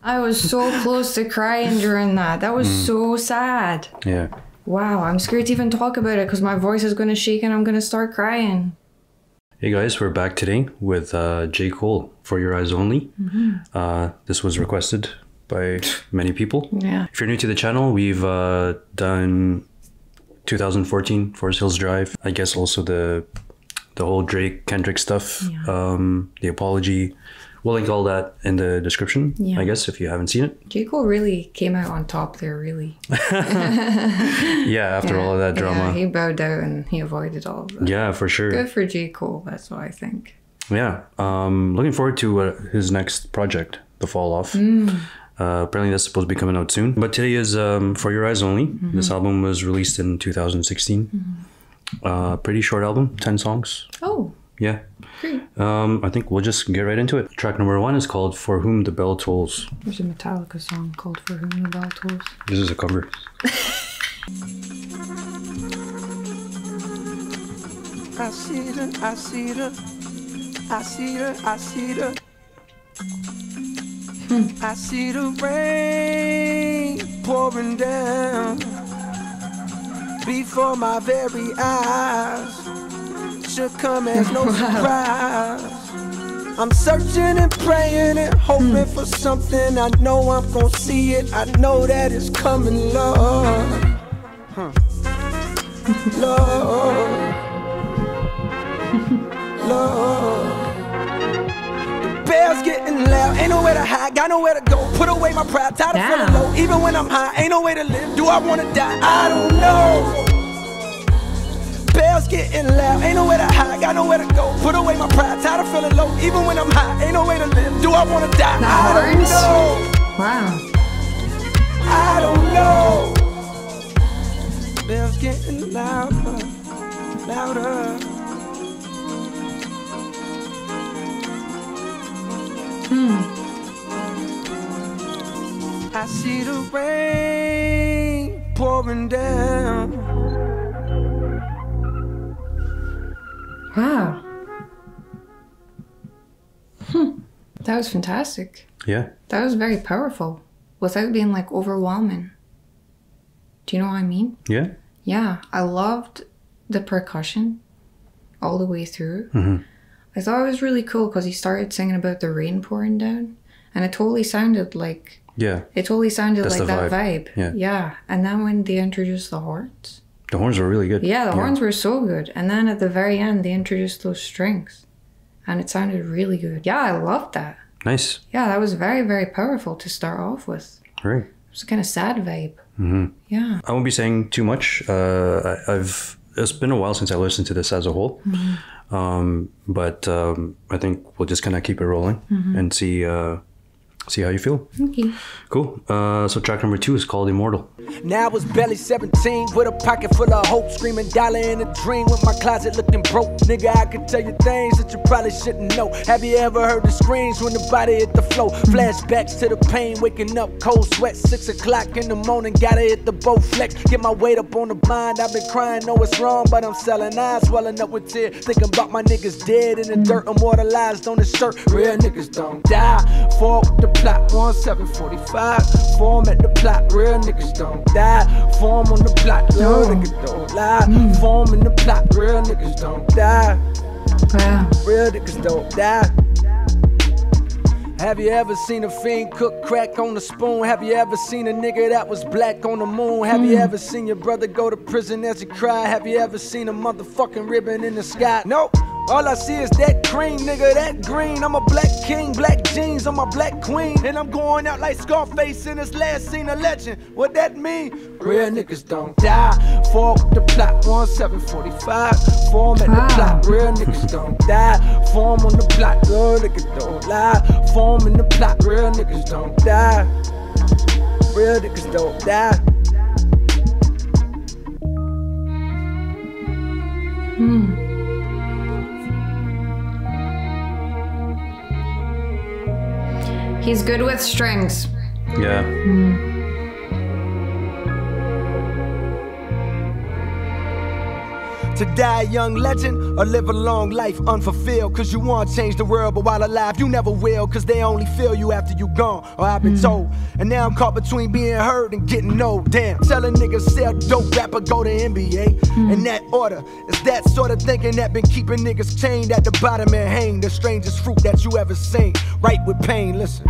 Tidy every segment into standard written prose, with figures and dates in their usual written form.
I was so close to crying during that. That was so sad. Yeah. Wow, I'm scared to even talk about it because my voice is going to shake and I'm going to start crying. Hey guys, we're back today with J. Cole, For Your Eyes Only. This was requested by many people. Yeah. If you're new to the channel, we've done 2014 Forest Hills Drive. I guess also the whole Drake Kendrick stuff, the apology. We'll link all that in the description, I guess, if you haven't seen it. J. Cole really came out on top there, really. Yeah, after all of that drama. Yeah, he bowed out and he avoided all of that. Yeah, for sure. Good for J. Cole, that's what I think. Yeah, looking forward to his next project, The Fall Off. Apparently that's supposed to be coming out soon. But today is For Your Eyes Only. This album was released in 2016. Pretty short album, 10 songs. Oh. Yeah. Great. I think we'll just get right into it. Track number 1 is called For Whom the Bell Tolls. There's a Metallica song called For Whom the Bell Tolls. This is a cover. I see her, I see her, I see her, I see her. I see the rain pouring down before my very eyes. Should come as no surprise. I'm searching and praying and hoping for something. I know I'm gonna see it. I know that it's coming, Lord. Lord. Lord. The bell's getting loud. Ain't nowhere to hide. Got nowhere to go. Put away my pride. Tired of feeling low. Even when I'm high, ain't no way to live. Do I wanna die? I don't know. Bells getting loud, ain't nowhere to hide, got nowhere to go. Put away my pride, tired of feeling low. Even when I'm high, ain't no way to live. Do I wanna die? I don't know. Wow. I don't know. Bells getting louder, louder. I see the rain pouring down. Wow. That was fantastic. Yeah. That was very powerful without being like overwhelming. Do you know what I mean? Yeah. Yeah. I loved the percussion all the way through. I thought it was really cool because he started singing about the rain pouring down and it totally sounded like... Yeah. It totally sounded That's like that vibe. vibe. Yeah. And then when they introduced the horns... The horns were really good. Yeah, the horns were so good. And then at the very end, they introduced those strings. And it sounded really good. Yeah, I loved that. Nice. Yeah, that was very, very powerful to start off with. Right. It was a kind of sad vibe. Yeah. I won't be saying too much. It's been a while since I listened to this as a whole. But I think we'll just kind of keep it rolling and see how you feel. Okay. Cool. So track number 2 is called Immortal. Now I was barely 17 with a pocket full of hope, screaming dollar in a dream with my closet looking broke. Nigga, I could tell you things that you probably shouldn't know. Have you ever heard the screams when the body hit the floor? Flashbacks to the pain, waking up cold sweat, 6 o'clock in the morning, gotta hit the boat flex. Get my weight up on the blind, I've been crying, know it's wrong, but I'm selling eyes, swelling up with tears. Thinking about my niggas dead in the dirt, immortalized on the shirt. Real niggas don't die. Fall with the plot, 1745. Form at the plot, real niggas don't die. Form on the plot, real niggas don't lie. Form in the plot, real niggas don't die. Wow. Real niggas don't die. Have you ever seen a fiend cook crack on a spoon? Have you ever seen a nigga that was black on the moon? Have you ever seen your brother go to prison as he cried? Have you ever seen a motherfucking ribbon in the sky? Nope. All I see is that cream, nigga, that green. I'm a black king, black jeans, I'm a black queen. And I'm going out like Scarface in his last scene of Legend. What that mean? Real niggas don't die. Fall with the plot, 1745. Form at the plot, real niggas don't die. Form on the plot, real niggas don't lie. Form in the plot, real niggas don't die. Real niggas don't die. He's good with strings. Yeah. To die a young legend or live a long life unfulfilled. Cause you want to change the world, but while alive you never will. Cause they only feel you after you gone, or I've been told. And now I'm caught between being heard and getting old. Damn, tell a nigga sell dope, rapper go to NBA. In that order, it's that sort of thinking that been keeping niggas chained at the bottom and hang. The strangest fruit that you ever seen. Right with pain, listen.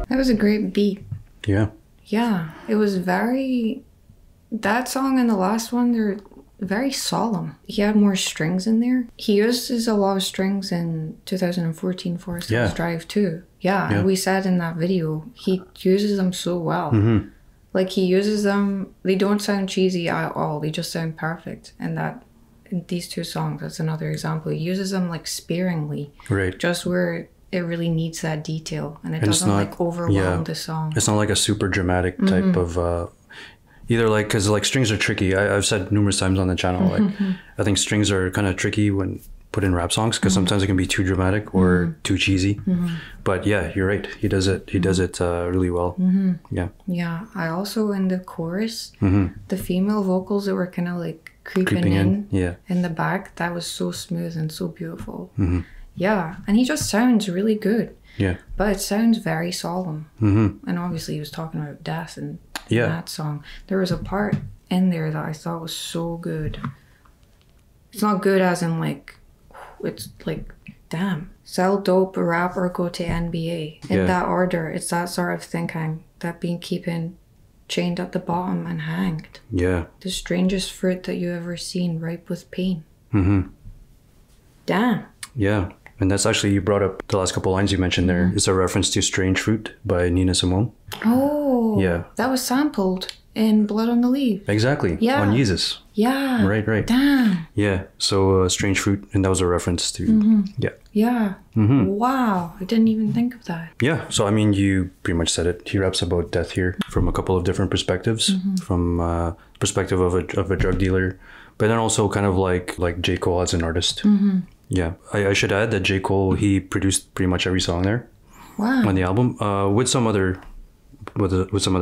That was a great beat. Yeah. Yeah, it was very... That song and the last one, they're very solemn. He had more strings in there. He uses a lot of strings in 2014 Forest Hills Drive too. Yeah, we said in that video, he uses them so well. Like he uses them, they don't sound cheesy at all. They just sound perfect. And that, in these two songs, that's another example. He uses them like sparingly. Right. Just where it really needs that detail. And it doesn't like overwhelm the song. It's not like a super dramatic type of... Either like, because like strings are tricky. I've said numerous times on the channel, like I think strings are kind of tricky when put in rap songs because sometimes it can be too dramatic or too cheesy. But yeah, you're right. He does it. He does it really well. Yeah. Yeah. I also in the chorus, the female vocals that were kind of like creeping in in the back. That was so smooth and so beautiful. Yeah, and he just sounds really good. Yeah. But it sounds very solemn. And obviously he was talking about death and that song. There was a part in there that I thought was so good. It's not good as in like, it's like, damn. Sell dope, rap, or go to NBA. In that order, it's that sort of thinking that being keeping chained at the bottom and hanged. Yeah. The strangest fruit that you ever seen, ripe with pain. Damn. Yeah. And that's actually, you brought up the last couple lines you mentioned there. It's a reference to Strange Fruit by Nina Simone. Oh. Yeah. That was sampled in Blood on the Leaf. Exactly. Yeah. On Eyez. Yeah. Right. Damn. Yeah. So Strange Fruit, and that was a reference to, Yeah. Wow. I didn't even think of that. Yeah. So, I mean, you pretty much said it. He raps about death here from a couple of different perspectives. From perspective of a drug dealer, but then also kind of like J. Cole as an artist. Yeah, I should add that J. Cole, he produced pretty much every song there on the album, with some other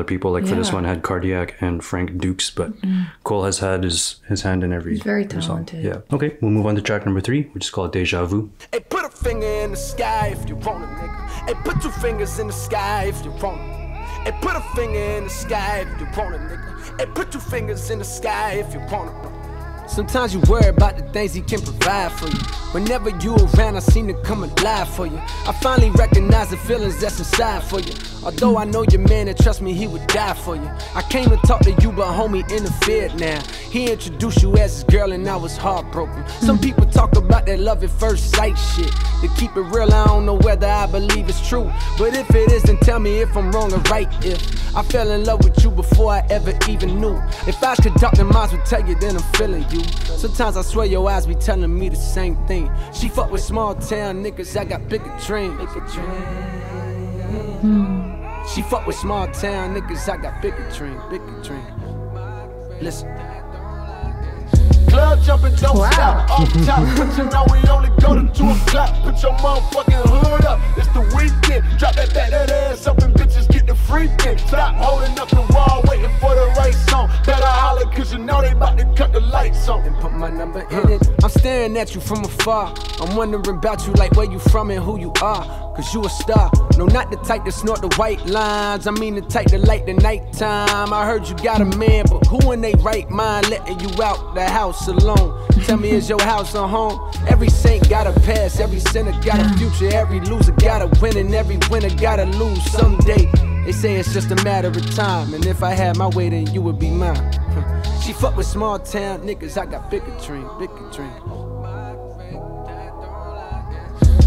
people. Like for this one, had Cardiac and Frank Dukes, but Cole has had his hand in every. He's very talented. Song. Yeah. Okay, we'll move on to track number 3, which is called Deja Vu. Hey, put a finger in the sky if you want it, nigga. Hey, put 2 fingers in the sky if you want it. Hey, put a finger in the sky if you want it, nigga. Hey, put 2 fingers in the sky if you want it. Sometimes you worry about the things he can provide for you. Whenever you around, I seem to come alive for you. I finally recognize the feelings that's inside for you. Although I know your man, and trust me, he would die for you. I came to talk to you, but homie interfered now. He introduced you as his girl and I was heartbroken. Some people talk about that love at first sight shit. To keep it real, I don't know whether I believe it's true. But if it is, then tell me if I'm wrong or right. If I fell in love with you before I ever even knew. If I could talk, then minds would tell you, then I'm feeling you. Sometimes I swear your eyes be telling me the same thing. She fuck with small town niggas, I got bigger dreams. She fuck with small town niggas, I got bigger dreams, Listen. Club jumping, don't stop, off top. But you know we only go to 2 o'clock. Put your motherfucking hood up, it's the weekend. Drop that ass up and bitches get the freaking. Stop holding up the wall, waiting for the right song. Better holler, cause you know they about to cut the lights on. And put my number in it. I'm staring at you from afar. I'm wondering about you, like where you from and who you are. Cause you a star. No, not the type to snort the white lines. I mean the type to light the nighttime. I heard you got a man, but who in they right mind letting you out the house alone? Tell me, is your house a home? Every saint got a past, every sinner got a future. Every loser got a win, and every winner gotta lose someday. They say it's just a matter of time, and if I had my way, then you would be mine. She fuck with small town niggas, I got bigger dreams,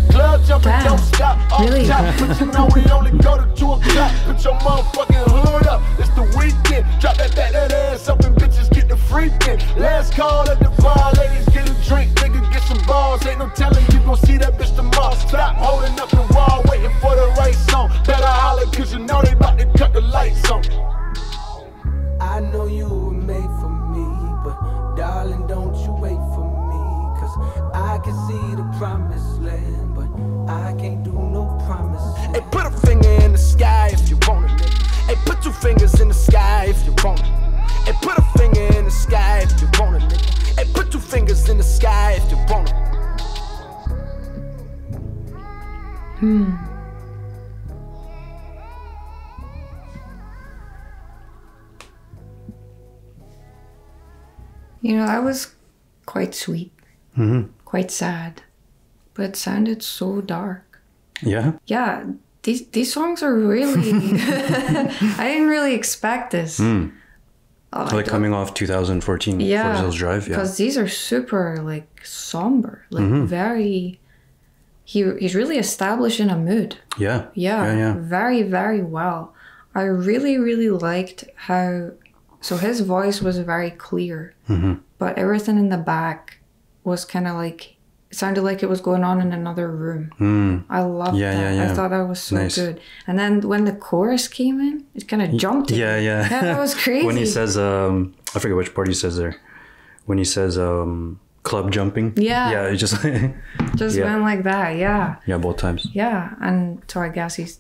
Club jumping, don't stop, really? But you know we only go to 2 o'clock. Put your motherfucking hood up, it's the weekend. Drop that ass up and bitches get the freaking. Last call at the bar, ladies get a drink, nigga get some balls. Ain't no telling you gon' see that bitch tomorrow. Stop holding up the wall, waiting for the right song. Better holler, cause you know they about to cut the lights on. I know you were made for me, but darling, don't you wait for me. Cause I can see the promised land, but I can't do no promises. Hey, put a finger in the sky if you want it, nigga. Hey, put 2 fingers in the sky if you want it. Hey, put a finger in the sky if you You know, that was quite sweet, quite sad, but it sounded so dark. Yeah? Yeah, these songs are really... I didn't really expect this. Like coming off 2014 Forest Hills Drive? Yeah, because these are super, like, somber, like, very... He's really establishing a mood. Yeah. Very, very well. I really, really liked how... So his voice was very clear, but everything in the back was kind of like... It sounded like it was going on in another room. I loved that. I thought that was so good. And then when the chorus came in, it kind of jumped in. Yeah, that was crazy. When he says, I forget which part he says there. When he says, club jumping. Yeah, it just... just went like that, yeah. Yeah, both times. Yeah, and so I guess he's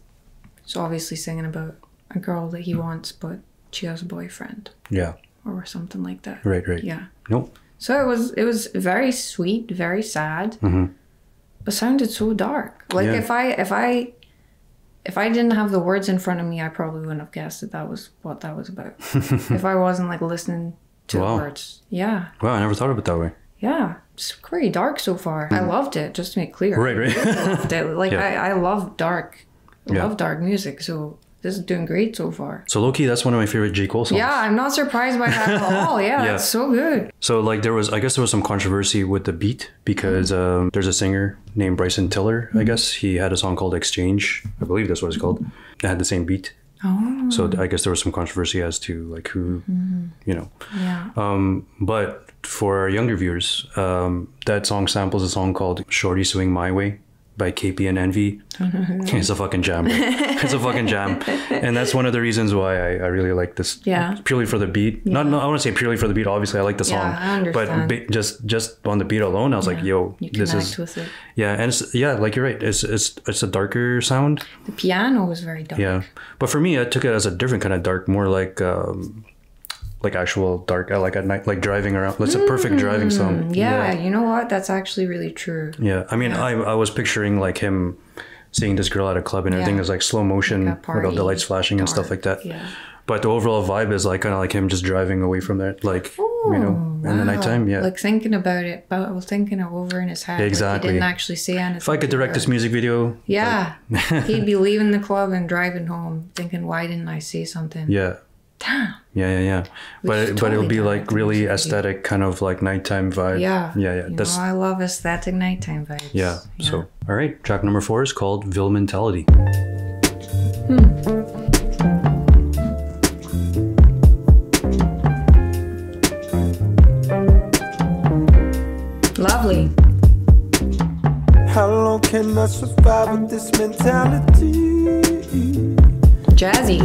obviously singing about a girl that he wants, but she has a boyfriend. Yeah. Or something like that. Right. Yeah. Nope. So it was very sweet, very sad, but sounded so dark. Like if I didn't have the words in front of me, I probably wouldn't have guessed that was what that was about. If I wasn't like listening to the words. Yeah. Wow, I never thought of it that way. Yeah. It's very dark so far. I loved it, just to make clear. Right. I loved it. Like I love dark. I love dark music, so this is doing great so far. So low-key, that's one of my favorite J. Cole songs. Yeah, I'm not surprised by that at all. Yeah, that's so good. So like I guess there was some controversy with the beat because there's a singer named Bryson Tiller, I guess. He had a song called Exchange. I believe that's what it's called. It had the same beat. Oh. So I guess there was some controversy as to like who, you know. Yeah. But for our younger viewers, that song samples a song called Shorty Swing My Way by KP and Envy. It's a fucking jam. It's a fucking jam. And that's one of the reasons why I really like this. Yeah. Purely for the beat. Yeah. Not I want to say purely for the beat. Obviously, I like the song. Yeah, I understand. But just on the beat alone, I was like, yo, this is... with it. Yeah, and it's, like you're right. It's a darker sound. The piano was very dark. Yeah. But for me, I took it as a different kind of dark, more like actual dark, like at night, like driving around. It's a perfect driving song. Yeah, you know what? That's actually really true. Yeah, I mean, I was picturing like him seeing this girl at a club and everything is like slow motion with all the lights flashing and stuff like that. Yeah. But the overall vibe is like kind of like him just driving away from there, like, you know, in the nighttime. Yeah. Like thinking about it, but I was thinking it over in his head. Exactly. Like he didn't actually say anything. If I could direct this music video. Yeah. Like... he'd be leaving the club and driving home thinking, why didn't I say something? Yeah. Damn. Yeah. But it'll be like really aesthetic kind of like nighttime vibe. Yeah. Yeah. That's... I love aesthetic nighttime vibes. Yeah. So, all right. Track number 4 is called Ville Mentality. Lovely. How long can I survive with this mentality? Jazzy.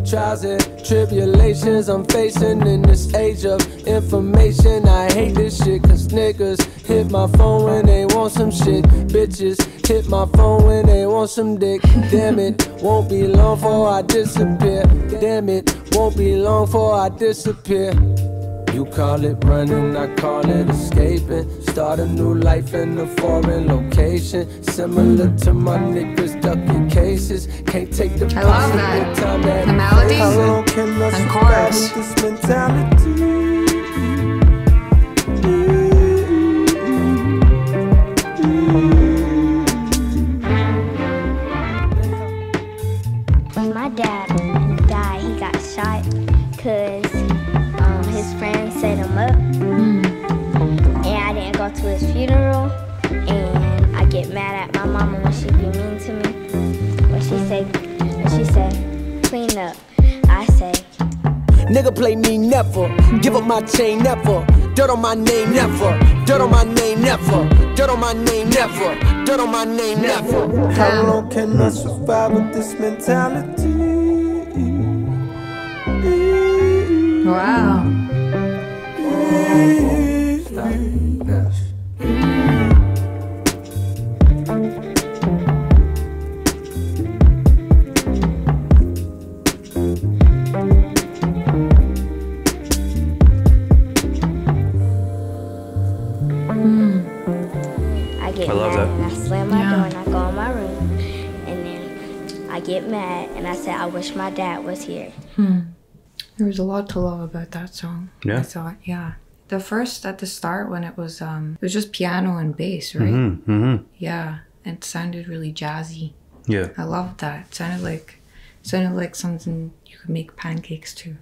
Trials and tribulations I'm facing in this age of information. I hate this shit cause niggas hit my phone when they want some shit. Bitches hit my phone when they want some dick. Damn it, won't be long before I disappear. Damn it, won't be long before I disappear. You call it running, I call it escaping. Start a new life in a foreign location. Similar to my niggas ducking cases. Can't take the I love that. Time the melodies and chorus. This mentality. My dad died, he got shot cause his friends set him up, and I didn't go to his funeral, and I get mad at my mama when she be mean to me. When she say, clean up, I say, nigga play me never, give up my chain never, dirt on my name never, dirt on my name never, dirt on my name never, dirt on my name never. How long can I survive with this mentality? Wow. I get mad and I slam my door and I go in my room, and then I get mad and I said, I wish my dad was here. There was a lot to love about that song. Yeah. I thought, yeah. The first, at the start, when it was just piano and bass, right? Yeah. It sounded really jazzy. Yeah. I loved that. It sounded like something you could make pancakes to.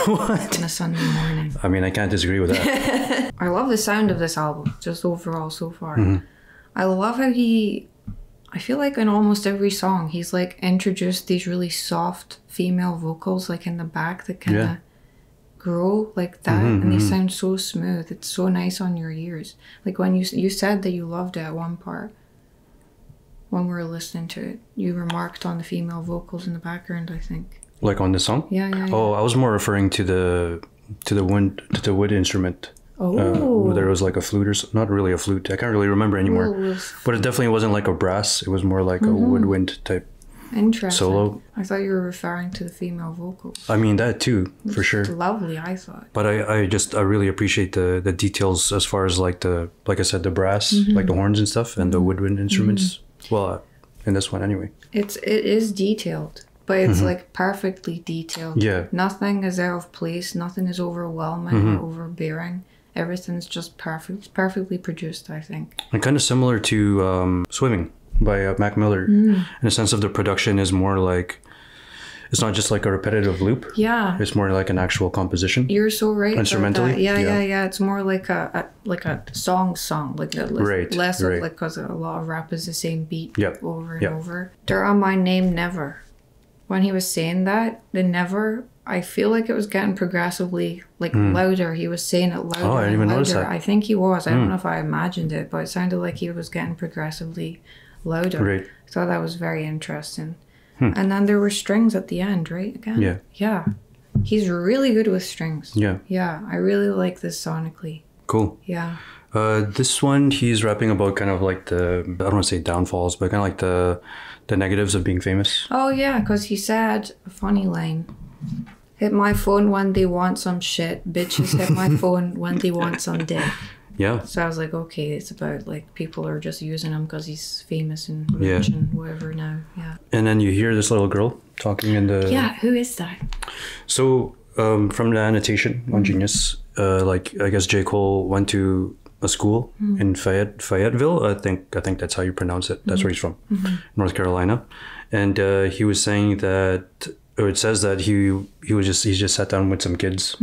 What? On a Sunday morning. I mean, I can't disagree with that. I love the sound of this album, just overall so far. I love how I feel like in almost every song, he's like introduced these really soft female vocals like in the back that kind of grow like that, and they sound so smooth. It's so nice on your ears. Like when you said that you loved it at one part, when we were listening to it, you remarked on the female vocals in the background, I think. Like on the song? Yeah. Oh, I was more referring to the wood instrument. Whether it was like a flute or not really a flute. I can't really remember anymore. But it definitely wasn't like a brass. It was more like a woodwind type solo. I thought you were referring to the female vocals. I mean, that too, for sure. Lovely, I thought. But I really appreciate the details as far as like I said, the brass, like the horns and stuff, and the woodwind instruments. Well, in this one anyway. It is detailed. But it's like perfectly detailed. Yeah. Nothing is out of place. Nothing is overwhelming or overbearing. Everything's just perfectly produced, I think. And kind of similar to Swimming by Mac Miller. In the sense of the production is more like, it's not just like a repetitive loop. Yeah. It's more like an actual composition. You're so right. Instrumentally. Yeah. It's more like a song. Like less of like, because a lot of rap is the same beat over and over. Dirt on My Name, Never. When he was saying that, the never, I feel like it was getting progressively louder. He was saying it louder. Oh, I didn't even notice that. I think he was. I don't know if I imagined it, but it sounded like he was getting progressively louder. Right. I thought that was very interesting. And then there were strings at the end, right? Again? Yeah. Yeah. He's really good with strings. Yeah. Yeah. I really like this sonically. Cool. Yeah. This one, he's rapping about kind of like I don't want to say downfalls, but kind of like the negatives of being famous. Oh, yeah, because he said a funny line. Hit my phone when they want some shit. Bitches hit my phone when they want some dick. Yeah. So I was like, okay, it's about like people are just using him because he's famous and rich and whatever now. Yeah. And then you hear this little girl talking in the... Yeah, who is that? So from the annotation on Genius, like I guess J. Cole went to a school in Fayetteville. I think that's how you pronounce it. That's where he's from, North Carolina. And he was saying that, or it says that he just sat down with some kids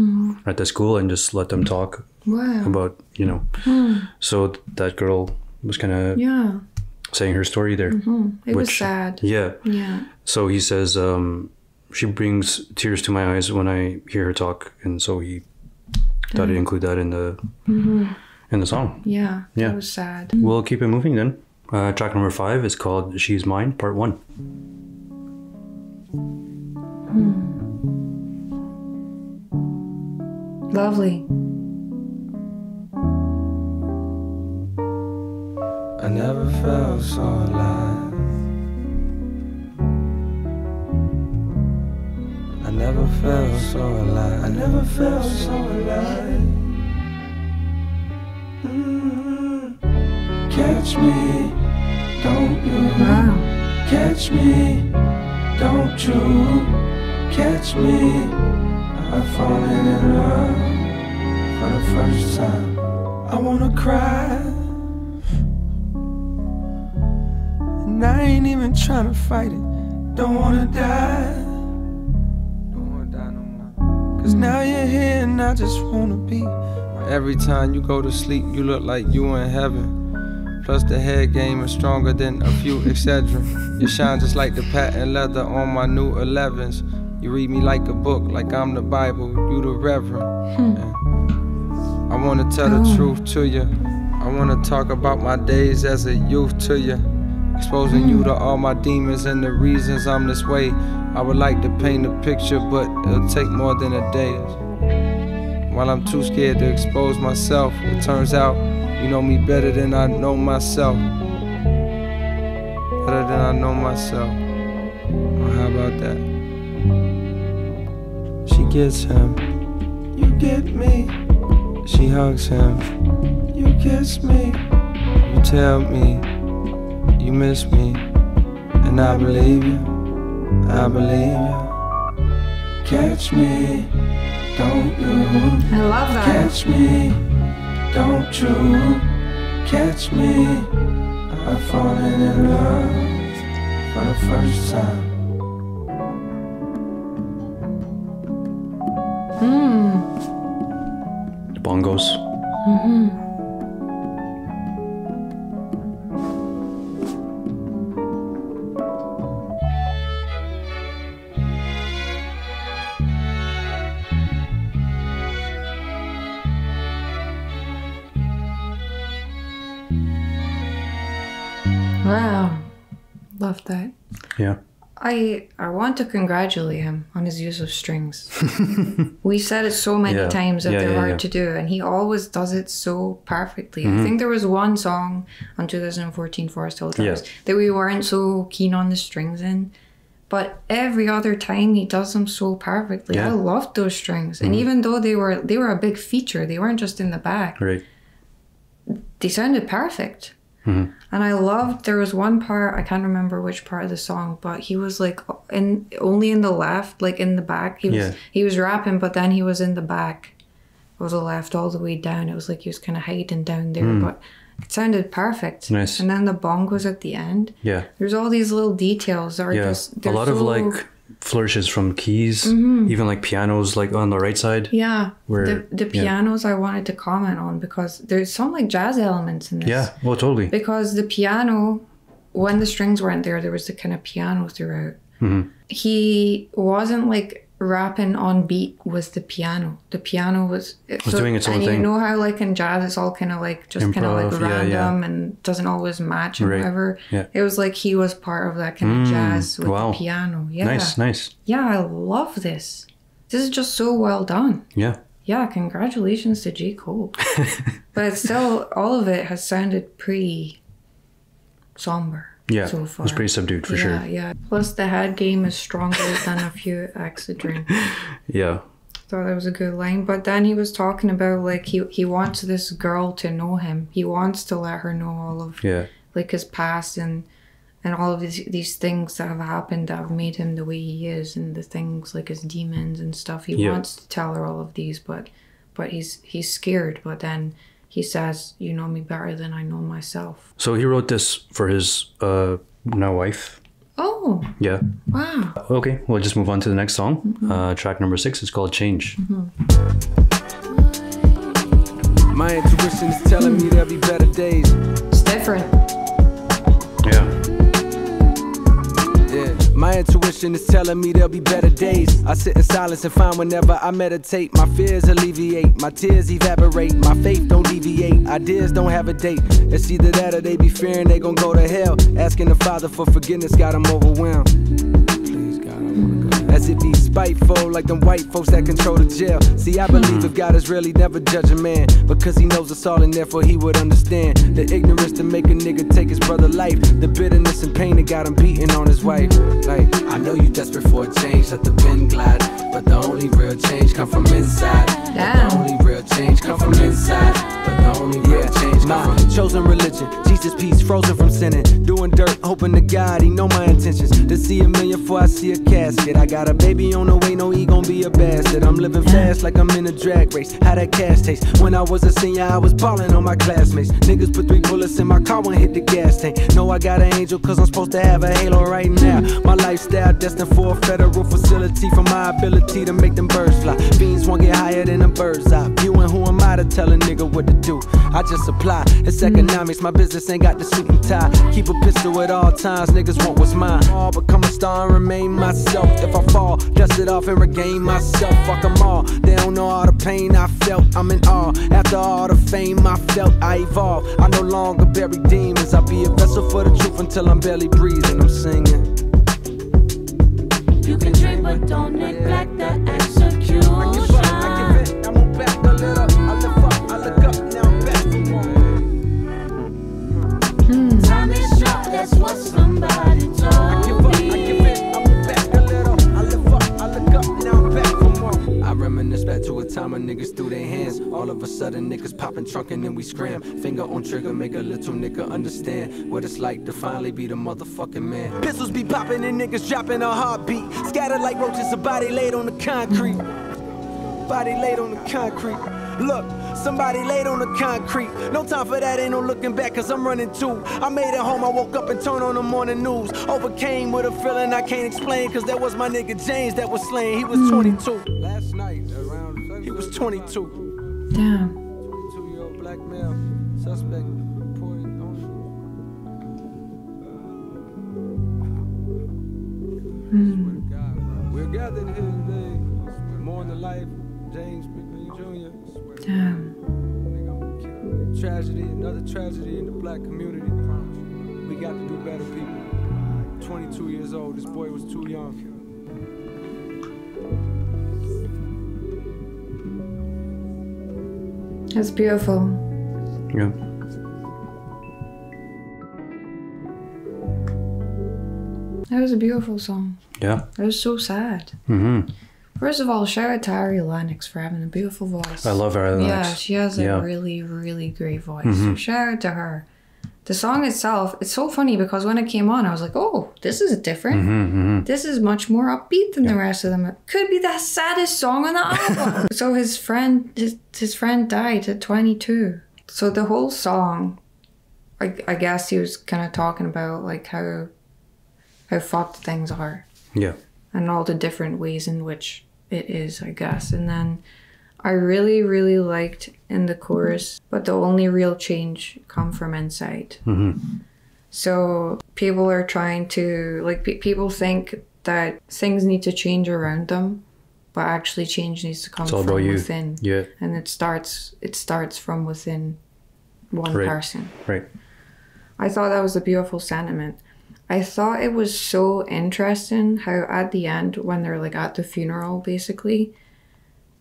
at the school and just let them talk about, So that girl was kind of saying her story there. It was sad. Yeah. Yeah. So he says, she brings tears to my eyes when I hear her talk. And so he thought he'd include that in the song. Yeah, that was sad. We'll keep it moving then. Track number 5 is called She's Mine, Part 1. Lovely. I never felt so alive. I never felt so alive. I never felt so alive. Catch me, don't you? Catch me, don't you? Catch me. I've fallen in love for the first time. I wanna cry, and I ain't even trying to fight it. Don't wanna die. Don't wanna die no more. Cause now you're here and I just wanna be. Every time you go to sleep, you look like you in heaven. Plus the head game is stronger than a few Excedrin. You shine just like the patent leather on my new 11s. You read me like a book, like I'm the Bible, you the Reverend. I wanna tell the truth to you. I wanna talk about my days as a youth to you. Exposing you to all my demons and the reasons I'm this way. I would like to paint a picture, but it'll take more than a day. While I'm too scared to expose myself, it turns out you know me better than I know myself. Better than I know myself. Well, how about that? She gets him, you get me. She hugs him, you kiss me. You tell me you miss me, and I believe you. I believe you. Catch me, don't you? I love that. Catch me, don't you? Catch me. I've fallen in love for the first time. The bongos. Wow, love that. Yeah. I want to congratulate him on his use of strings. We said it so many times that they're hard to do, and he always does it so perfectly. I think there was one song on 2014 Forest Hill Drive that we weren't so keen on the strings in, but every other time he does them so perfectly. I loved those strings, and even though they were a big feature, they weren't just in the back. Right. They sounded perfect. And I loved, there was one part, I can't remember which part of the song, but he was like only in the left, like in the back. He was rapping, but then he was in the back of the left all the way down. It was like he was kind of hiding down there, but it sounded perfect. Nice. And then the bongos at the end. Yeah. There's all these little details that are just, a lot of like flourishes from keys, even like pianos like on the right side. Yeah, the pianos I wanted to comment on because there's some like jazz elements in this. Yeah, well, totally. Because the piano, when the strings weren't there, there was the kind of piano throughout. He wasn't like rapping on beat with the piano. The piano was doing its own thing. And you know how like in jazz it's all kind of like just kind of like random and doesn't always match and whatever. Yeah. It was like he was part of that kind of jazz with the piano. Yeah. Nice. Yeah, I love this. This is just so well done. Yeah. Yeah, congratulations to J. Cole. But it's still, all of it has sounded pretty somber. Yeah, so far. It was pretty subdued for sure. Yeah. Plus the head game is stronger than a few X a drink. Yeah. Thought that was a good line. But then he was talking about like he wants this girl to know him. He wants to let her know all of like his past and all of these things that have happened that have made him the way he is, and the things like his demons and stuff. He wants to tell her all of these, but he's scared. But then he says, "You know me better than I know myself." So he wrote this for his now wife. Oh. Yeah. Wow. Okay, we'll just move on to the next song. Track number 6 is called Change. My intuition is telling me there'll be better days. It's different. My intuition is telling me there'll be better days. I sit in silence and find whenever I meditate, my fears alleviate, my tears evaporate, my faith don't deviate, ideas don't have a date. It's either that or they be fearing they gon' go to hell. Asking the Father for forgiveness got them overwhelmed. Please God, I wanna go. As if he's spiteful like them white folks that control the jail. See, I believe if God is really never judge a man, because he knows us all and therefore he would understand the ignorance to make a nigga take his brother life, the bitterness and pain that got him beating on his wife. Like, I know you desperate for a change, let the pen glide, but the only real change come from inside. The only real change come from inside. But the only real change come from chosen religion, Jesus peace, frozen from sinning, doing dirt, hoping to God he know my intentions. To see a million before I see a casket. I got a baby on the way, no he gon' be a bastard. I'm living fast like I'm in a drag race. How that cash taste? When I was a senior, I was ballin' on my classmates. Niggas put 3 bullets in my car, one hit the gas tank. Know I got an angel cause I'm supposed to have a halo right now. My lifestyle destined for a federal facility, for my ability to make them birds fly. Fiends won't get higher than a bird's eye view, and who am I to tell a nigga what to do? I just apply. It's economics, my business ain't got the suit and tie. Keep a pistol at all times, niggas want what's mine. I'll become a star and remain myself. If I fall, dust it off and regain myself. Fuck them all, they don't know all the pain I felt. I'm in awe, after all the fame I felt, I evolve. I no longer bury demons, I'll be a vessel for the truth until I'm barely breathing. I'm singing. You can dream but don't neglect the execution. I give it, I'm on back a little. I lift up, I look up, now I'm back for more. Time is short, that's what somebody told me. I give it, I'm on back a little. I lift up, I look up, now I'm back for more. I reminisce back to a time when niggas threw their hands. All of a a sudden niggas popping trunk and then we scram. Finger on trigger, make a little nigga understand what it's like to finally be the motherfucking man. Pistols be popping and niggas dropping a heartbeat. Scattered like roaches, a body laid on the concrete. Body laid on the concrete. Look, somebody laid on the concrete. No time for that, ain't no looking back, cause I'm running too. I made it home, I woke up and turned on the morning news. Overcame with a feeling I can't explain, cause that was my nigga James that was slain. He was 22. Last night, around he was 22. Damn. 22-year-old black male, suspect reported on. We're gathered here today, mourn the life of James Jr. Damn. Tragedy, another tragedy in the black community. We got to do better, people. 22 years old, this boy was too young. That's beautiful. Yeah. That was a beautiful song. Yeah. It was so sad. Mm-hmm. First of all, shout out to Ari Lennox for having a beautiful voice. I love Ari Lennox. Yeah, she has a really, really great voice. So shout out to her. The song itself, it's so funny because when it came on, I was like, oh, this is different. This is much more upbeat than the rest of them. It could be the saddest song on the album. So his friend died at 22. So the whole song, I guess he was kind of talking about like how fucked things are. Yeah. And all the different ways in which it is, I guess. And then I really, really liked in the chorus, but the only real change come from inside. So people are trying to, like, people think that things need to change around them, but actually change needs to come from within. Yeah. And it starts from within one person. Right. I thought that was a beautiful sentiment. I thought it was so interesting how at the end, when they're like at the funeral, basically,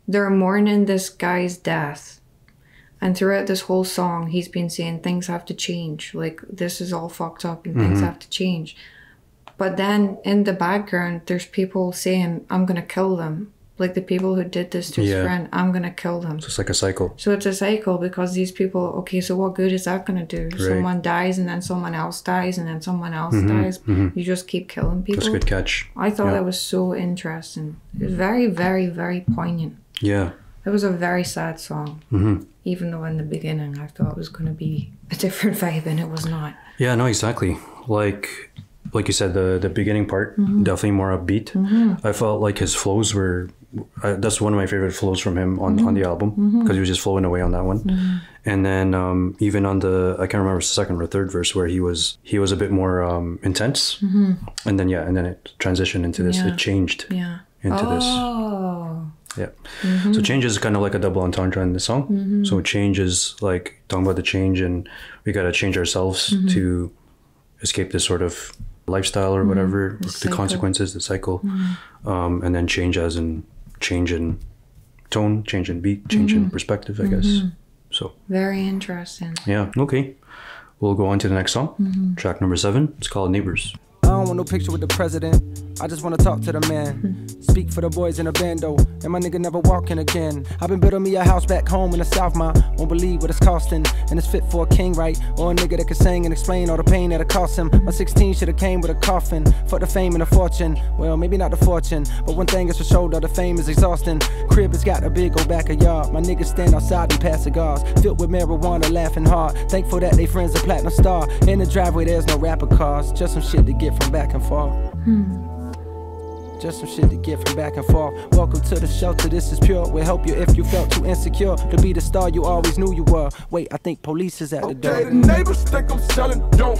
they're mourning this guy's death. And throughout this whole song, he's been saying things have to change. Like, this is all fucked up and things have to change. But then in the background, there's people saying, I'm going to kill them. Like the people who did this to his friend, I'm going to kill them. So it's like a cycle. So it's a cycle because these people, okay, so what good is that going to do? Right. Someone dies and then someone else dies and then someone else dies. You just keep killing people. That's a good catch. I thought that was so interesting. It was very, very, very poignant. Yeah. It was a very sad song. Even though in the beginning I thought it was going to be a different vibe and it was not. Yeah, no, exactly. Like you said, the beginning part, definitely more upbeat. I felt like his flows were... that's one of my favorite flows from him on the album because he was just flowing away on that one. And then even on the, I can't remember the second or third verse where he was a bit more intense. And then it transitioned into this. It changed into this. Yeah. So change is kind of like a double entendre in the song. So change is like talking about the change, and we got to change ourselves to escape this sort of lifestyle or whatever, the consequences, the cycle. And then change as in change in tone, change in beat, change in perspective, I guess. So very interesting. Yeah. Okay. We'll go on to the next song. Track number 7. It's called Neighbours. I don't want no picture with the president. I just wanna talk to the man. Speak for the boys in the bando, and my nigga never walking again. I've been building me a house back home in the South, ma. Won't believe what it's costing, and it's fit for a king, right? Or a nigga that can sing and explain all the pain that it cost him. My 16 should've came with a coffin. Fuck the fame and the fortune. Well, maybe not the fortune, but one thing is for sure, though, the fame is exhausting. Crib has got a big old back of yard. My niggas stand outside and pass cigars, filled with marijuana, laughing hard. Thankful that they friends a platinum star. In the driveway, there's no rapper cars, just some shit to get from back and forth. Just some shit to get from back and forth. Welcome to the shelter, this is pure. We'll help you if you felt too insecure to be the star you always knew you were. Wait, I think police is at the door. Okay, the neighbors think I'm selling dope.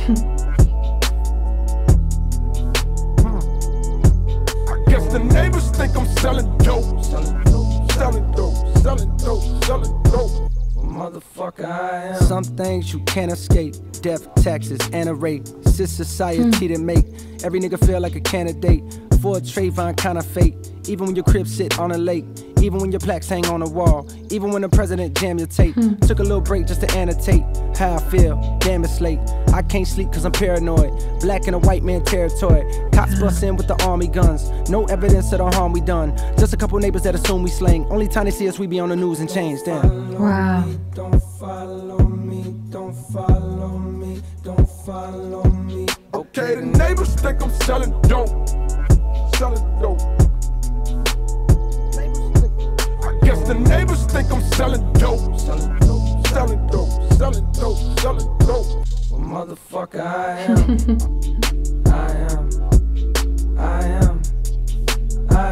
I guess the neighbors think I'm selling dope. Selling dope, selling dope, selling dope, selling dope. Motherfucker, I am. Some things you can't escape. Death, taxes, and a rape. It's this society that make every nigga feel like a candidate for a Trayvon kind of fate. Even when your crib sit on a lake, even when your plaques hang on a wall, even when the president jam your tape. Took a little break just to annotate how I feel. Damn, it's late. I can't sleep cause I'm paranoid. Black in a white man territory. Cops bust in with the army guns. No evidence of the harm we done. Just a couple neighbors that assume we slang. Only time they see us we be on the news and change. Damn. Wow. Don't follow me, don't follow me, don't follow me. Okay, the neighbors think I'm selling dope. Selling dope. I guess the neighbors think I'm selling dope. Selling dope, selling dope, selling dope, selling dope. Well, motherfucker, I am. I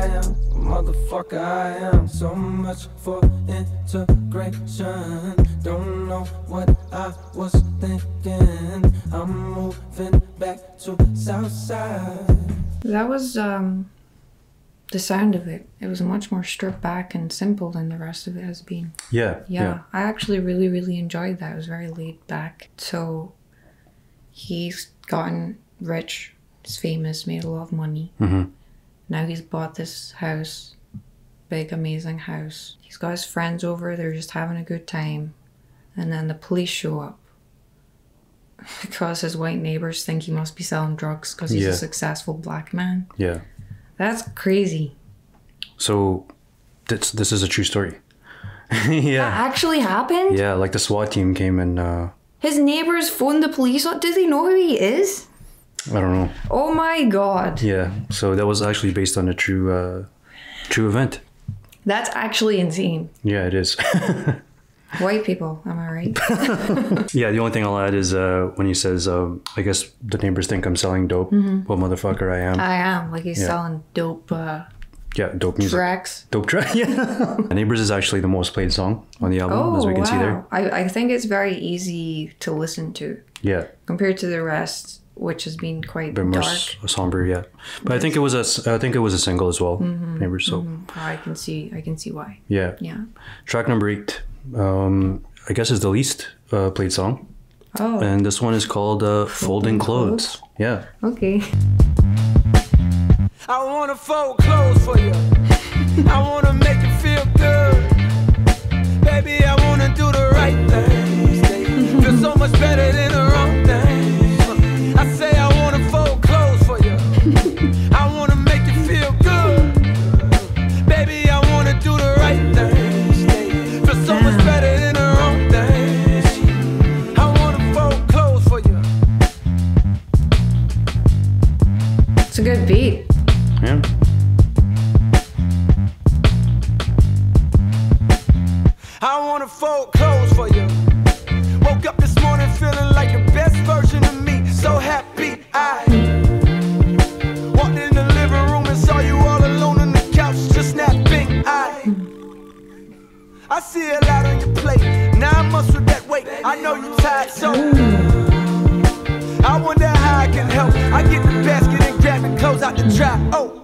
am. Motherfucker, I am. So much for integration. Don't know what I was thinking. I'm moving back to Southside. That was the sound of it. It was much more stripped back and simple than the rest of it has been. Yeah. I actually really enjoyed that. It was very laid back. So he's gotten rich, he's famous, made a lot of money. Now he's bought this house, big amazing house. He's got his friends over, they're just having a good time. And then the police show up because his white neighbors think he must be selling drugs because he's a successful black man. Yeah. That's crazy. So this is a true story. That actually happened? Yeah, like the SWAT team came and his neighbors phoned the police. Do they know who he is? I don't know. Oh my god. Yeah, so that was actually based on a true event. That's actually insane. Yeah, it is. White people, am I right? Yeah, the only thing I'll add is when he says, I guess the neighbors think I'm selling dope. Well, motherfucker, I am. I am. Like he's selling dope. Dope music. Tracks. Dope track, yeah. Neighbours is actually the most played song on the album, as we can see there. I think it's very easy to listen to. Yeah. Compared to the rest, which has been quite a bit more dark. Somber, yeah. But I think it was a single as well. Neighbours, so I can see why. Yeah. Track number 8, I guess is the least played song. Oh. And this one is called Folding Clothes. Yeah. Okay. I wanna fold clothes for you. I wanna make you feel good. Baby, I wanna do the right thing. Feel so much better than the wrong thing. I say I wanna fold clothes for you. I wanna make you feel good. Baby, I wanna do the right thing. Feel so much better than the wrong thing. I wanna fold clothes for you. It's a good beat. Yeah. I wanna fold clothes for you. Woke up this morning feeling like the best version of me. So happy I walked in the living room and saw you all alone on the couch, just napping. I see a lot on your plate. Now I muscle that weight. I know you tired, so I wonder how I can help. I get the basket and grab the clothes out the drop. Oh,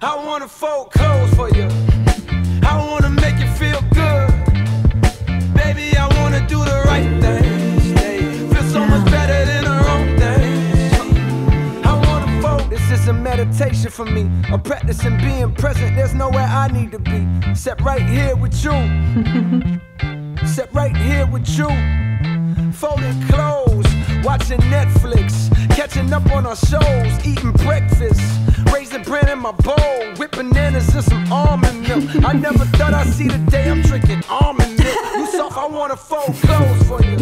I wanna fold clothes for you. I wanna make you feel good. Baby, I wanna do the right thing. Feel so much better than the wrong thing. I wanna fold. This is a meditation for me. I'm practicing being present. There's nowhere I need to be. Except right here with you. Except right here with you. Folding clothes, watching Netflix, catching up on our shows, eating breakfast, raisin bran in my bowl, with bananas and some almond milk. I never thought I'd see the day I'm drinking almond milk. You soft, I wanna fold clothes for you.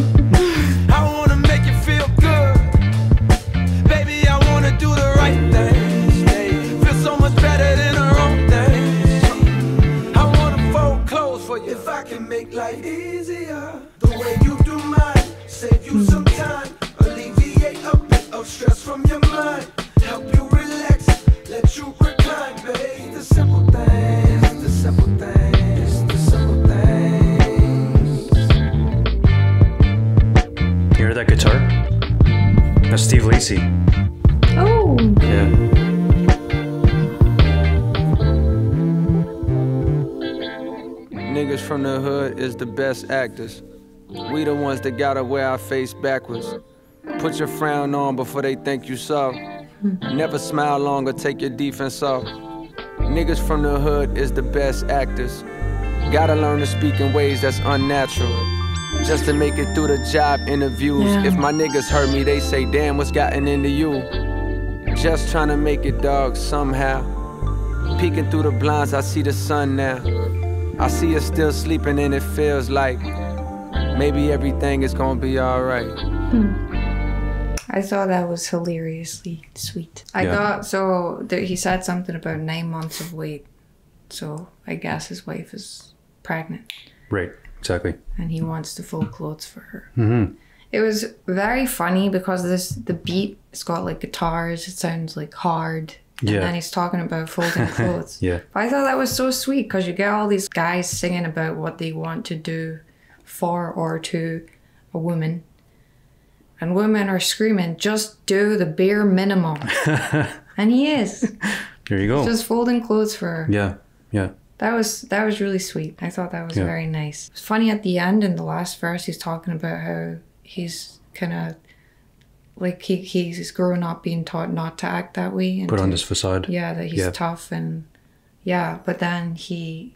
I wanna make you feel good. Baby, I wanna do the right thing. Feel so much better than the wrong thing. I wanna fold clothes for you. If I can make life easier, the way you do mine. Save you some time, alleviate a bit of stress from your mind. Help you relax, let you recline, babe. The simple things, the simple things, the simple things. You hear that guitar? That's Steve Lacy. Oh. Yeah. Niggas from the hood is the best actors. We the ones that gotta wear our face backwards. Put your frown on before they think you soft. Never smile long or take your defense off. Niggas from the hood is the best actors. Gotta learn to speak in ways that's unnatural, just to make it through the job interviews. If my niggas hurt me, they say, damn, what's gotten into you? Just trying to make it, dog, somehow. Peeking through the blinds, I see the sun now. I see her still sleeping and it feels like maybe everything is gonna be alright. I thought that was hilariously sweet. I thought, so he said something about 9 months of wait. So I guess his wife is pregnant. Right, exactly. And he wants the full clothes for her. It was very funny because the beat, it's got like guitars, it sounds like hard. And then he's talking about folding clothes. But I thought that was so sweet because you get all these guys singing about what they want to do for or to a woman. And women are screaming, just do the bare minimum. And he is. There you go. He's just folding clothes for her. Yeah. That was really sweet. I thought that was very nice. It's funny at the end in the last verse, he's talking about how he's kind of like he's grown up being taught not to act that way and put on this facade. Yeah, that he's tough and but then he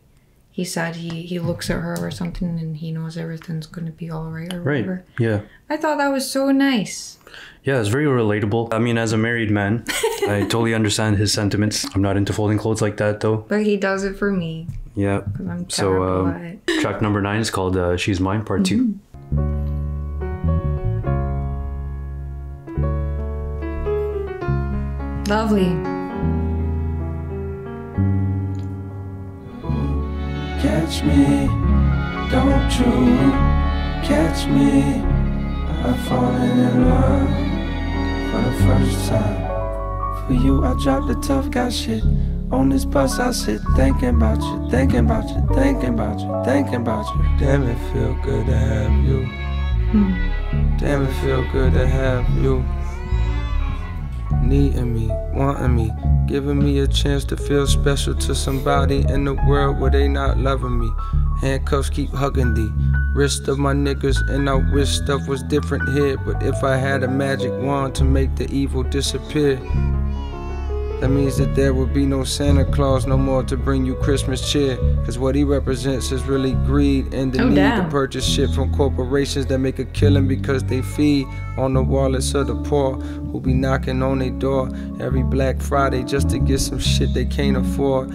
said he looks at her or something and he knows everything's going to be all right or whatever. Yeah. I thought that was so nice. Yeah, it's very relatable. I mean, as a married man, I totally understand his sentiments. I'm not into folding clothes like that though. But he does it for me. Yeah. I'm terrible at it. Track number 9 is called She's Mine Part 2. Lovely. Catch me, don't you catch me. I've fallen in love for the first time. For you, I dropped the tough guy shit. On this bus, I sit thinking about you, thinking about you, thinking about you, thinking about you. Damn, it feel good to have you. Damn, it feel good to have you. Needing me, wanting me, giving me a chance to feel special to somebody in the world where they not loving me. Handcuffs keep hugging the wrist of my niggas, and I wish stuff was different here. But if I had a magic wand to make the evil disappear, that means that there would be no Santa Claus no more to bring you Christmas cheer. Cause what he represents is really greed and the need to purchase shit from corporations that make a killing because they feed on the wallets of the poor who be knocking on their door every Black Friday just to get some shit they can't afford.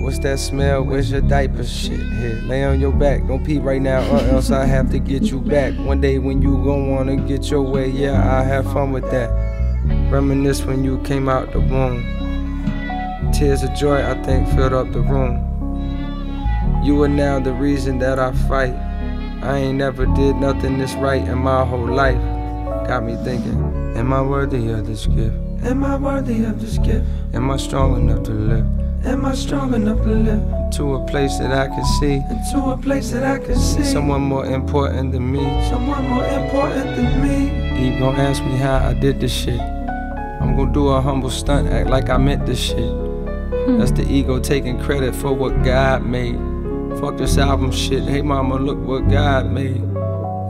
What's that smell? Where's your diaper? Shit, here, lay on your back. Don't pee right now or else I have to get you back. One day when you gon' wanna get your way, yeah, I'll have fun with that. Reminisce when you came out the womb. Tears of joy, I think, filled up the room. You are now the reason that I fight. I ain't never did nothing this right in my whole life. Got me thinking, am I worthy of this gift? Am I worthy of this gift? Am I strong enough to live? Am I strong enough to live? To a place that I can see. Into a place that I can see. Someone more important than me. Someone more important than me. You gon' ask me how I did this shit. I'm gon' do a humble stunt, act like I meant this shit. That's the ego taking credit for what God made. Fuck this album shit, hey mama, look what God made.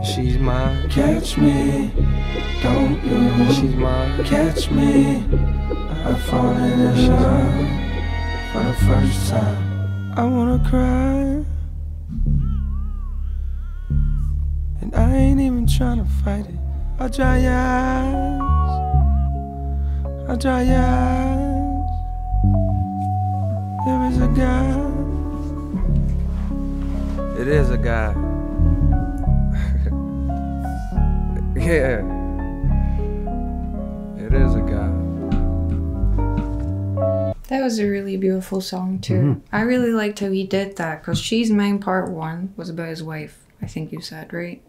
She's mine. Catch me, don't you? She's mine. Catch me, I've fallen in love for the first time. I wanna cry, and I ain't even tryna fight it. I dry your eyes, I dry your eyes. There is a God. It is a God. Yeah. It is a God. That was a really beautiful song too. I really liked how he did that because She's Mine Part 1 was about his wife, I think you said, right?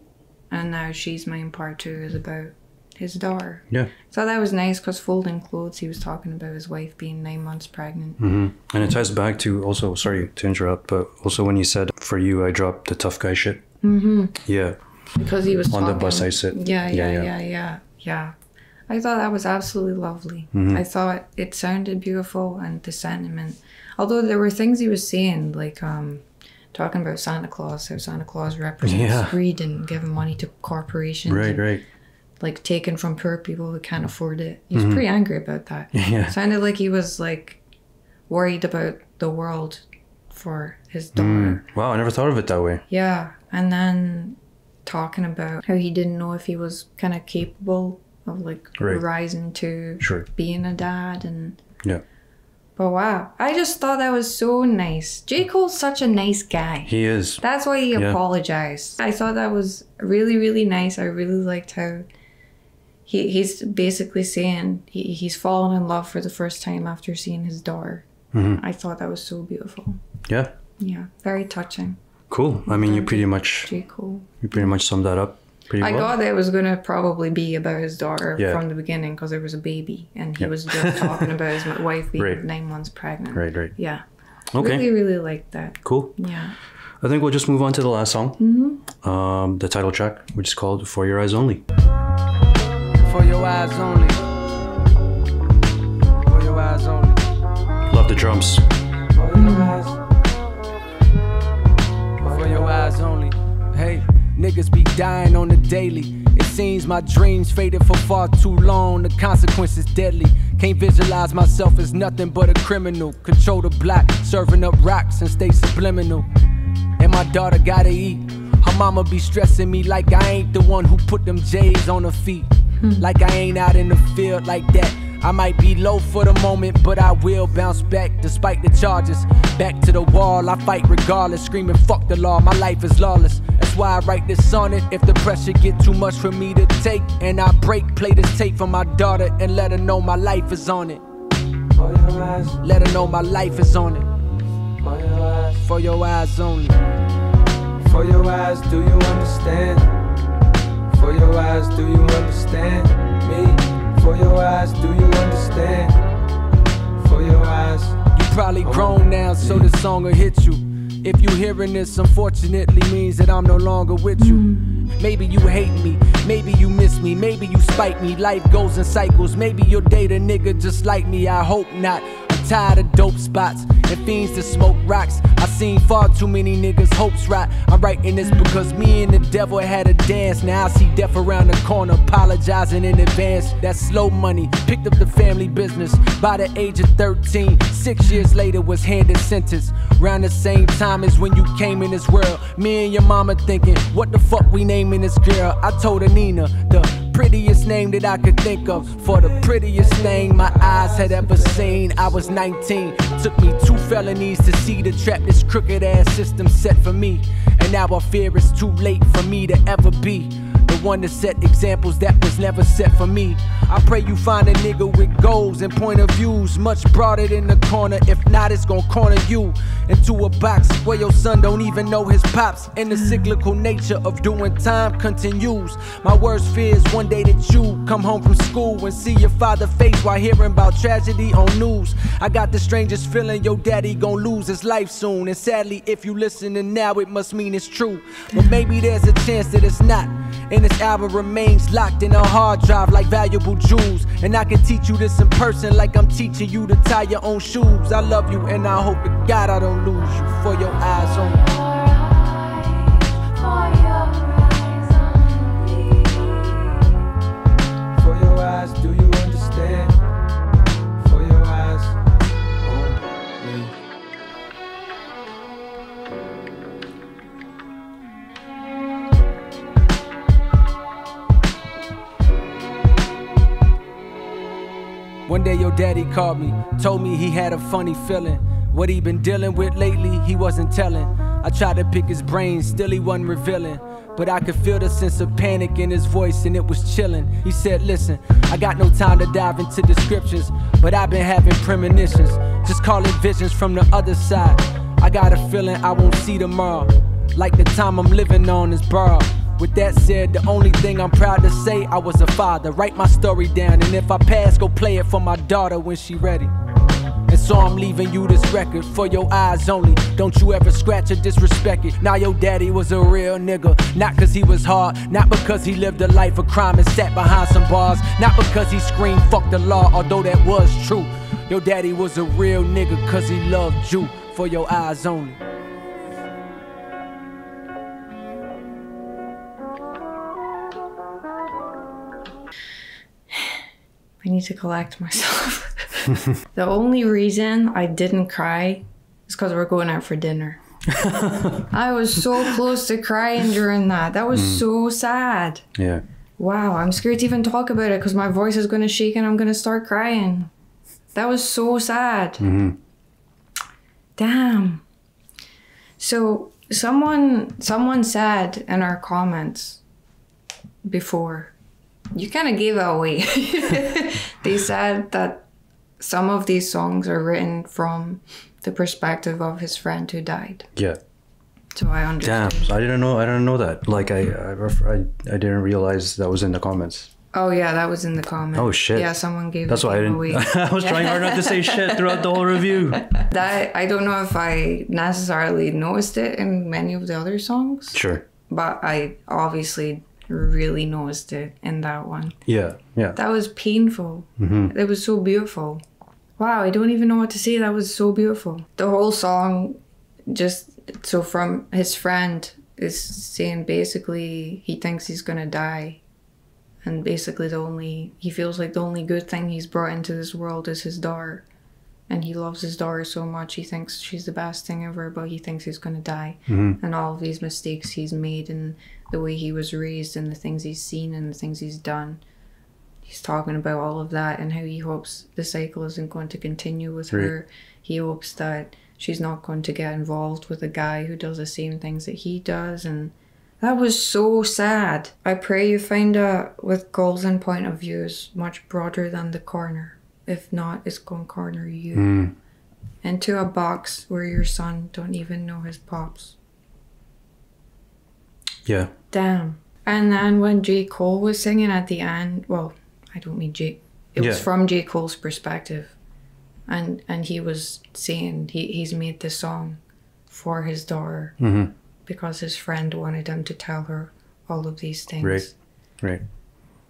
And now She's Mine Part 2 is about his daughter. Yeah. So that was nice because folding clothes, he was talking about his wife being 9 months pregnant. And it ties back to also, sorry to interrupt, but also when you said, for you, I dropped the tough guy shit. Yeah. Because he was on the bus I sit. Yeah. I thought that was absolutely lovely. I thought it sounded beautiful and the sentiment. Although there were things he was saying, like talking about Santa Claus, how Santa Claus represents greed and giving money to corporations. Right. like taken from poor people who can't afford it. He was pretty angry about that. Yeah. Sounded like he was like worried about the world for his daughter. Wow, I never thought of it that way. Yeah. And then talking about how he didn't know if he was kind of capable of like rising to being a dad. And but wow, I just thought that was so nice. J. Cole's such a nice guy. He is. That's why he apologized. I thought that was really, really nice. I really liked how he's basically saying he's fallen in love for the first time after seeing his daughter. I thought that was so beautiful. Yeah. Yeah, very touching. Cool. I mean, you pretty much J. Cole. You pretty much summed that up pretty well. I thought it was going to probably be about his daughter from the beginning because there was a baby and he was just talking about his wife being 9 months pregnant. Right. Yeah. Okay. Really, really liked that. Cool. Yeah. I think we'll just move on to the last song. The title track, which is called For Your Eyes Only. For your eyes only. For your eyes only. Love the drums. For your eyes. For your eyes only. Hey, niggas be dying on the daily. It seems my dreams faded for far too long. The consequences deadly. Can't visualize myself as nothing but a criminal. Control the block, serving up rocks and stay subliminal. And my daughter gotta eat. Her mama be stressing me like I ain't the one who put them J's on her feet. Like I ain't out in the field like that. I might be low for the moment, but I will bounce back despite the charges. Back to the wall, I fight regardless, screaming fuck the law, my life is lawless. That's why I write this sonnet. If the pressure get too much for me to take and I break, play this tape for my daughter and let her know my life is on it. For your eyes. Let her know my life is on it. For your eyes. For your eyes only. For your eyes, do you understand? For your eyes, do you understand me? For your eyes, do you understand? For your eyes. You probably grown now, so the song will hit you. If you hearing this, unfortunately means that I'm no longer with you. Maybe you hate me, maybe you miss me, maybe you spite me. Life goes in cycles, maybe you'll date a nigga just like me. I hope not. I'm tired of dope spots and fiends to smoke rocks. I seen far too many niggas' hopes rot. I'm writing this because me and the devil had a dance. Now I see death around the corner, apologizing in advance. That's slow money, picked up the family business by the age of 13. 6 years later was handed sentence. Around the same time as when you came in this world. Me and your mama thinking, what the fuck we naming this girl? I told her Nina, the prettiest name that I could think of. For the prettiest thing my eyes had ever seen. I was 19, took me 2 felonies to see the trap this crooked ass system set for me. And now I fear it's too late for me to ever be the one to set examples that was never set for me. I pray you find a nigga with goals and point of views much broader than the corner. If not, it's gon' corner you into a box where your son don't even know his pops. And the cyclical nature of doing time continues. My worst fear is one day that you come home from school and see your father face while hearing about tragedy on news. I got the strangest feeling your daddy gon' lose his life soon. And sadly, if you listening now, it must mean it's true. But maybe there's a chance that it's not. And this album remains locked in a hard drive like valuable jewels. And I can teach you this in person like I'm teaching you to tie your own shoes. I love you and I hope to God I don't lose you. For your eyes only. For your eyes, do you understand? For your eyes only. One day your daddy called me, told me he had a funny feeling. What he been dealing with lately, he wasn't telling. I tried to pick his brain, still he wasn't revealing. But I could feel the sense of panic in his voice and it was chilling. He said, listen, I got no time to dive into descriptions, but I've been having premonitions, just calling visions from the other side. I got a feeling I won't see tomorrow, like the time I'm living on is borrowed. With that said, the only thing I'm proud to say, I was a father. Write my story down, and if I pass, go play it for my daughter when she ready. And so I'm leaving you this record for your eyes only. Don't you ever scratch or disrespect it. Now your daddy was a real nigga. Not cause he was hard, not because he lived a life of crime and sat behind some bars. Not because he screamed fuck the law, although that was true. Your daddy was a real nigga cause he loved you. For your eyes only. I need to collect myself. The only reason I didn't cry is because we're going out for dinner. I was so close to crying during that. That was so sad. Yeah. Wow, I'm scared to even talk about it because my voice is going to shake and I'm going to start crying. That was so sad. Damn. So someone said in our comments before, you kind of gave it away. They said that some of these songs are written from the perspective of his friend who died. Yeah. So I understand. Damn, I didn't know that. Like I didn't realize that was in the comments. Oh yeah, that was in the comments. Oh shit. Yeah, someone gave That's why I didn't. away. I was trying hard not to say shit throughout the whole review. That I don't know if I necessarily noticed it in many of the other songs. Sure. But I obviously really noticed it in that one. Yeah, yeah. That was painful. It was so beautiful. Wow, I don't even know what to say. That was so beautiful. The whole song, just so from his friend, is saying basically he thinks he's gonna die, and basically he feels like the only good thing he's brought into this world is his daughter, and he loves his daughter so much. He thinks she's the best thing ever, but he thinks he's gonna die, and all of these mistakes he's made and the way he was raised and the things he's seen and the things he's done. He's talking about all of that and how he hopes the cycle isn't going to continue with her. He hopes that she's not going to get involved with a guy who does the same things that he does. And that was so sad. I pray you find a with goals and point of views much broader than the corner. If not, it's going to corner you. Into a box where your son don't even know his pops. Yeah. Damn. And then when J. Cole was singing at the end, well, I don't mean J. It was from J. Cole's perspective. And he was saying he's made this song for his daughter because his friend wanted him to tell her all of these things. Right.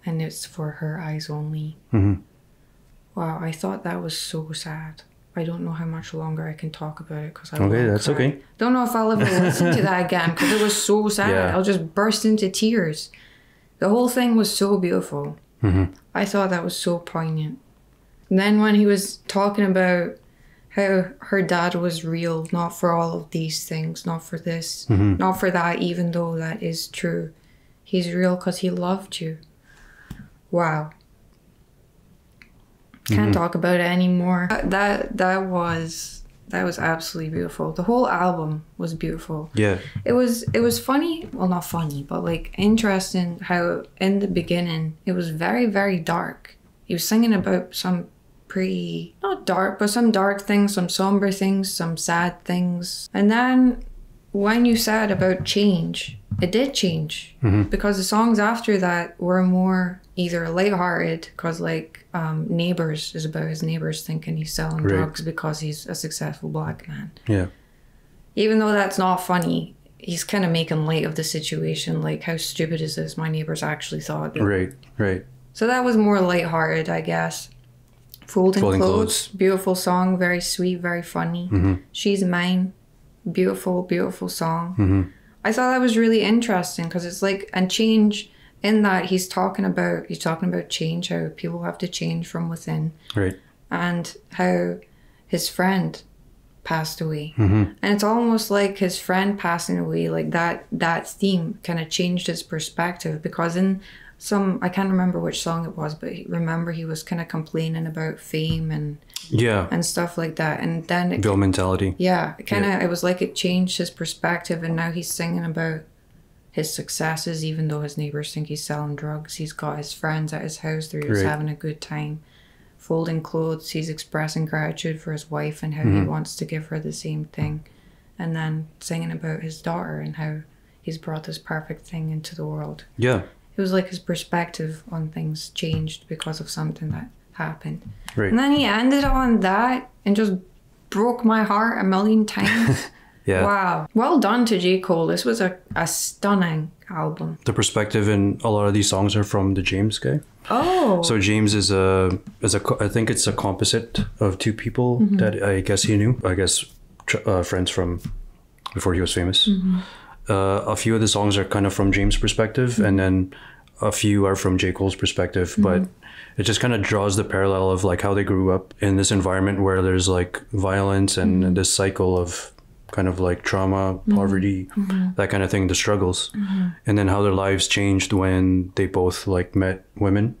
And it's for her eyes only. Wow, I thought that was so sad. I don't know how much longer I can talk about it because I okay, that's cry. Okay. Don't know if I'll ever listen to that again because it was so sad. Yeah. I'll just burst into tears. The whole thing was so beautiful. I thought that was so poignant. And then when he was talking about how her dad was real, not for all of these things, not for this, not for that, even though that is true. He's real because he loved you. Wow. Can't talk about it anymore. That was absolutely beautiful. The whole album was beautiful. Yeah. It was funny. Well, not funny, but like interesting how in the beginning it was very, very dark. He was singing about some pretty, not dark, but some dark things, some somber things, some sad things. And then when you said about change, it did change because the songs after that were more either lighthearted, because like Neighbours is about his neighbours thinking he's selling drugs because he's a successful black man. Yeah. Even though that's not funny, he's kind of making light of the situation, like how stupid is this? My neighbours actually thought that. Right. So that was more lighthearted, I guess. Folding Clothes, beautiful song, very sweet, very funny. She's Mine, beautiful, beautiful song. I thought that was really interesting because it's like, and change in that he's talking about change, how people have to change from within. Right. And how his friend passed away. And it's almost like his friend passing away, like that theme kind of changed his perspective, because in some, I can't remember which song it was, but remember he was kind of complaining about fame and stuff like that. And then Ville mentality. Yeah, it was like it changed his perspective, and now he's singing about his successes, even though his neighbours think he's selling drugs. He's got his friends at his house there, he's having a good time. Folding clothes, he's expressing gratitude for his wife and how he wants to give her the same thing. And then singing about his daughter and how he's brought this perfect thing into the world. Yeah. It was like his perspective on things changed because of something that happened. Right. And then he ended on that and just broke my heart a million times. Yeah. Wow. Well done to J. Cole. This was a stunning album. The perspective in a lot of these songs are from the James guy. Oh. So James is I think it's a composite of two people that I guess he knew. I guess friends from before he was famous. A few of the songs are kind of from James' perspective, and then a few are from J. Cole's perspective, but it just kind of draws the parallel of like how they grew up in this environment where there's like violence and this cycle of kind of like trauma, poverty, that kind of thing, the struggles. And then how their lives changed when they both like met women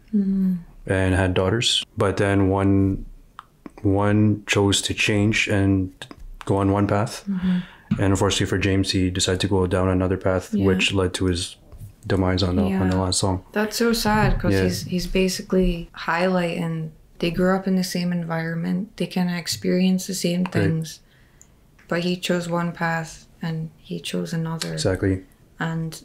and had daughters. But then one chose to change and go on one path. And unfortunately for James, he decided to go down another path, which led to his demise on the last song. That's so sad because he's basically highlighting they grew up in the same environment. They kind of experience the same things. Right. But he chose one path and he chose another. Exactly. And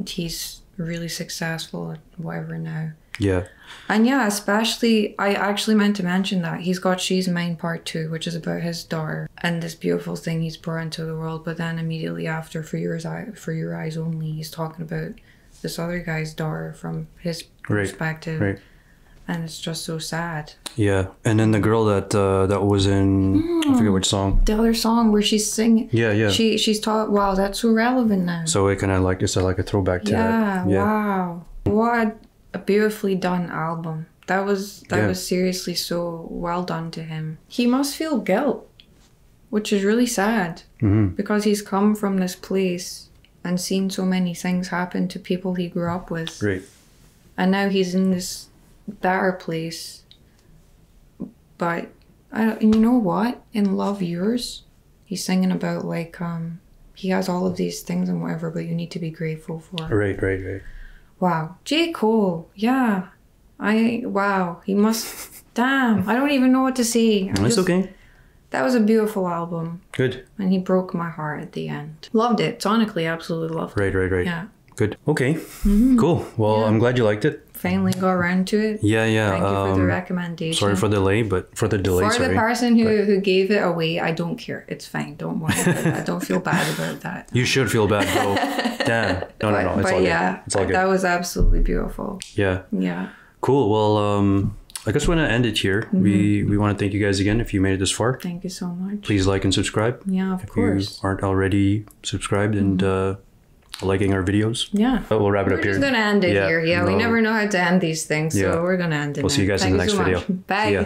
he's really successful at whatever now. Yeah. And yeah, especially, I actually meant to mention that he's got She's Mine Part 2, which is about his daughter and this beautiful thing he's brought into the world. But then immediately after, For Your Eyes Only, he's talking about this other guy's daughter from his perspective. Right. And it's just so sad. Yeah. And then the girl that was in, I forget which song. The other song where she's singing. Yeah. She's taught, wow, that's so relevant now. So it kind of like, it's like a throwback to that. Yeah, wow. What a beautifully done album. That was seriously so well done to him. He must feel guilt, which is really sad. Because he's come from this place and seen so many things happen to people he grew up with. Right. And now he's in this better place. But you know what? In Love Yours, he's singing about like he has all of these things and whatever, but you need to be grateful for. Right. Wow. J. Cole, yeah. Wow. He must damn. I don't even know what to say. It's okay. That was a beautiful album. Good. And he broke my heart at the end. Loved it. Sonically, absolutely loved it. Right. Yeah. Good. Okay. Cool. Well, I'm glad you liked it. Finally got around to it. Yeah. Thank you for the recommendation. Sorry for the delay, for the person who gave it away, I don't care. It's fine. Don't worry about that. Don't feel bad about that. You should feel bad, bro. Damn. No. It's all good. It's all good. That was absolutely beautiful. Yeah. Yeah. Cool. Well, I guess we're going to end it here. We want to thank you guys again if you made it this far. Thank you so much. Please like and subscribe. Yeah, of course. If you aren't already subscribed and liking our videos. Yeah. But we'll wrap it up here. We're just going to end it here. Yeah, we never know how to end these things, so we're going to end it We'll see you guys in the next video. Bye.